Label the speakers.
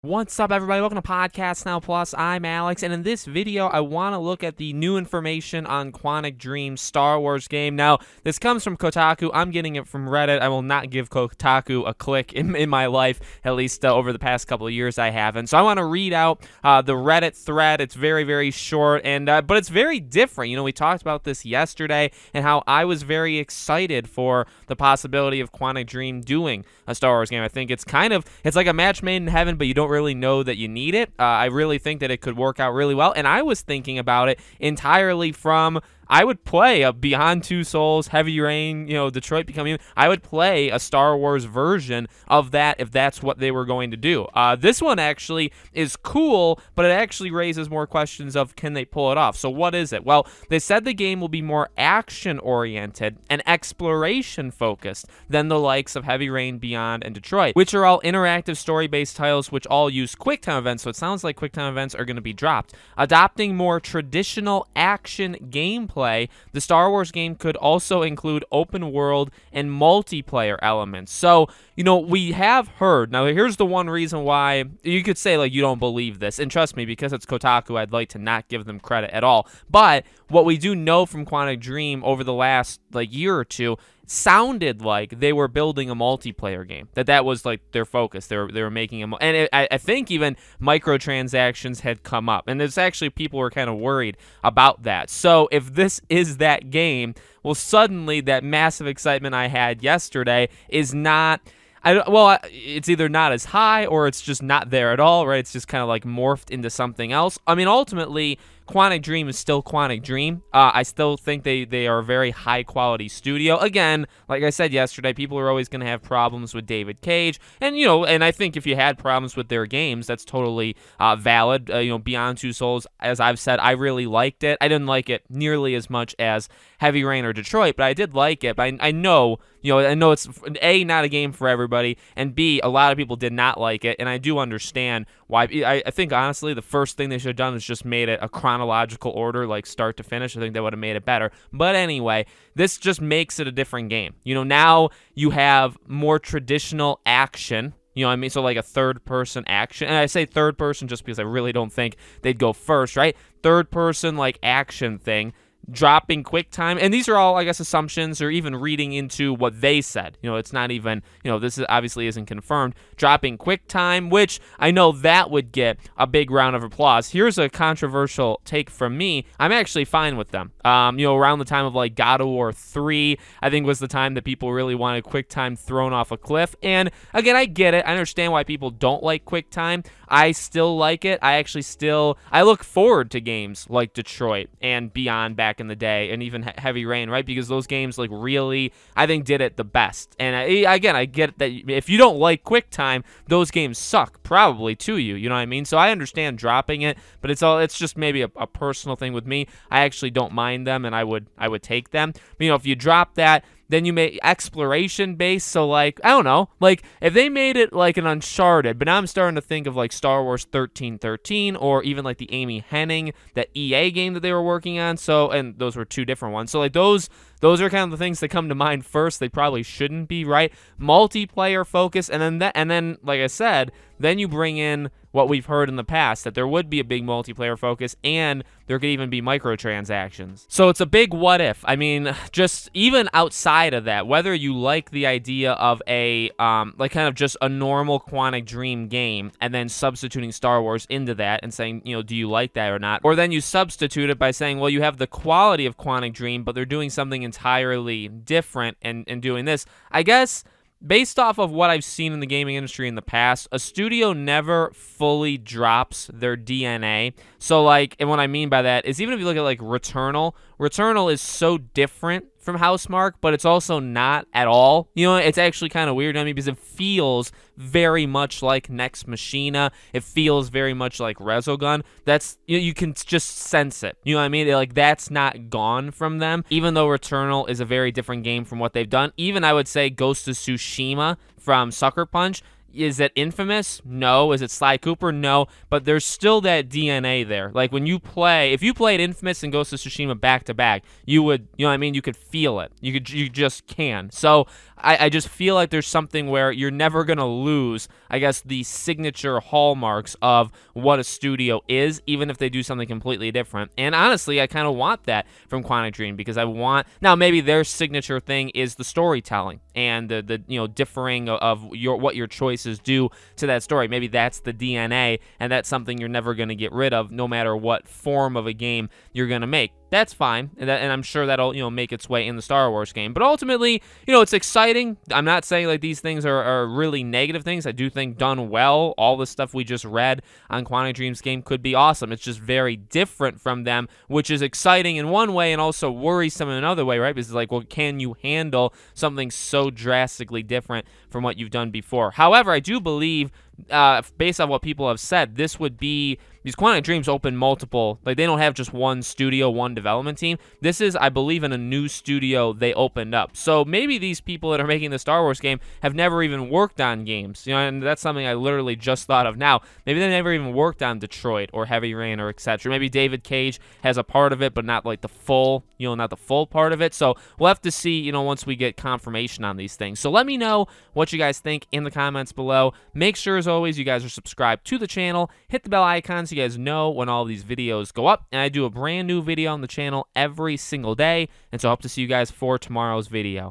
Speaker 1: What's up, everybody? Welcome to Podcast Now Plus. I'm Alex, and in this video, I want to look at the new information on Quantic Dream's Star Wars game. Now, this comes from Kotaku. I'm getting it from Reddit. I will not give Kotaku a click in my life, at least over the past couple of years I haven't. So I want to read out the Reddit thread. It's very, very short, and but it's very different. You know, we talked about this yesterday and how I was very excited for the possibility of Quantic Dream doing a Star Wars game. I think it's like a match made in heaven, but you don't really know that you need it. I really think that it could work out really well, and I was thinking about it entirely from I would play a Beyond Two Souls, Heavy Rain, Detroit Become Human. I would play a Star Wars version of that if that's what they were going to do. This one actually is cool, but it actually raises more questions of can they pull it off. So what is it? Well, they said the game will be more action-oriented and exploration-focused than the likes of Heavy Rain, Beyond, and Detroit, which are all interactive story-based titles which all use QuickTime events, so it sounds like QuickTime events are going to be dropped. Adopting more traditional action gameplay, the Star Wars game could also include open world and multiplayer elements. So, we have heard, now here's the one reason why you could say, you don't believe this, and trust me, because it's Kotaku, I'd like to not give them credit at all, but what we do know from Quantic Dream over the last, year or two, sounded like they were building a multiplayer game, that was their focus. They were making I think even microtransactions had come up, and there's actually people were kind of worried about that. So if this is that game, well, suddenly that massive excitement I had yesterday is not. It's either not as high or it's just not there at all, right? It's just kind of morphed into something else. I mean, ultimately, Quantic Dream is still Quantic Dream. I still think they are a very high-quality studio. Again, like I said yesterday, people are always going to have problems with David Cage. And, and I think if you had problems with their games, that's totally valid. Beyond Two Souls, as I've said, I really liked it. I didn't like it nearly as much as Heavy Rain or Detroit, but I did like it. But I know it's, A, not a game for everybody, and B, a lot of people did not like it, and I do understand why. I think, honestly, the first thing they should have done is just made it a chronological order, start to finish. I think that would have made it better. But anyway, this just makes it a different game. Now you have more traditional action. You know what I mean? So a third-person action. And I say third-person just because I really don't think they'd go first, right? Third-person, action thing. Dropping QuickTime, and these are all, I guess, assumptions or even reading into what they said. It's not even, this obviously isn't confirmed. Dropping QuickTime, which I know that would get a big round of applause. Here's a controversial take from me. I'm actually fine with them. Around the time of God of War 3, I think was the time that people really wanted QuickTime thrown off a cliff. And again, I get it. I understand why people don't like QuickTime. I still like it. I look forward to games like Detroit and Beyond back in the day, and even Heavy Rain, right? Because those games really, I think, did it the best. And I get that if you don't like QuickTime, those games suck probably to you. You know what I mean? So I understand dropping it, but it's just maybe a personal thing with me. I actually don't mind them, and I would take them. But, if you drop that, then you make exploration based. So I don't know, if they made it an Uncharted, but now I'm starting to think of Star Wars 1313 or even the Amy Hennig, that EA game that they were working on. So, and those were two different ones. So those are kind of the things that come to mind first. They probably shouldn't be, right? Multiplayer focus, and then like I said, then you bring in what we've heard in the past, that there would be a big multiplayer focus and there could even be microtransactions. So it's a big what if. I mean, just even outside of that, whether you like the idea of a kind of just a normal Quantic Dream game and then substituting Star Wars into that and saying, do you like that or not? Or then you substitute it by saying, well, you have the quality of Quantic Dream, but they're doing something entirely different and doing this. I guess based off of what I've seen in the gaming industry in the past, a studio never fully drops their DNA. So, and what I mean by that is even if you look at, Returnal is so different from Housemarque, but it's also not at all. It's actually kind of weird to me because it feels very much like Nex Machina. It feels very much like Resogun. That's, you can just sense it. You know what I mean? That's not gone from them, even though Returnal is a very different game from what they've done. Even, I would say, Ghost of Tsushima from Sucker Punch. Is it Infamous? No. Is it Sly Cooper? No. But there's still that DNA there. When you play, if you played Infamous and Ghost of Tsushima back to back, you would, you know what I mean? You could feel it. You just can. So I just feel like there's something where you're never going to lose, I guess, the signature hallmarks of what a studio is, even if they do something completely different. And honestly, I kind of want that from Quantic Dream, because I want, now maybe their signature thing is the storytelling and the differing of what your choices do to that story. Maybe that's the DNA, and that's something you're never going to get rid of, no matter what form of a game you're going to make. That's fine, and I'm sure that'll make its way in the Star Wars game. But ultimately, it's exciting. I'm not saying like these things are really negative things. I do think done well, all the stuff we just read on Quantic Dream's game could be awesome. It's just very different from them, which is exciting in one way and also worrisome in another way, right? Because it's like, well, can you handle something so drastically different from what you've done before? However, I do believe, based on what people have said, this would be, these Quantic Dreams open multiple, like they don't have just one studio, one development team. This is, I believe, in a new studio they opened up. So maybe these people that are making the Star Wars game have never even worked on games, and that's something I literally just thought of now. Maybe they never even worked on Detroit or Heavy Rain or etc. Maybe David Cage has a part of it, but not like the full, not the full part of it. So we'll have to see, once we get confirmation on these things. So let me know what you guys think in the comments below. Make sure, as always, you guys are subscribed to the channel. Hit the bell icon so you guys know when all these videos go up. And I do a brand new video on the channel every single day. And so I hope to see you guys for tomorrow's video.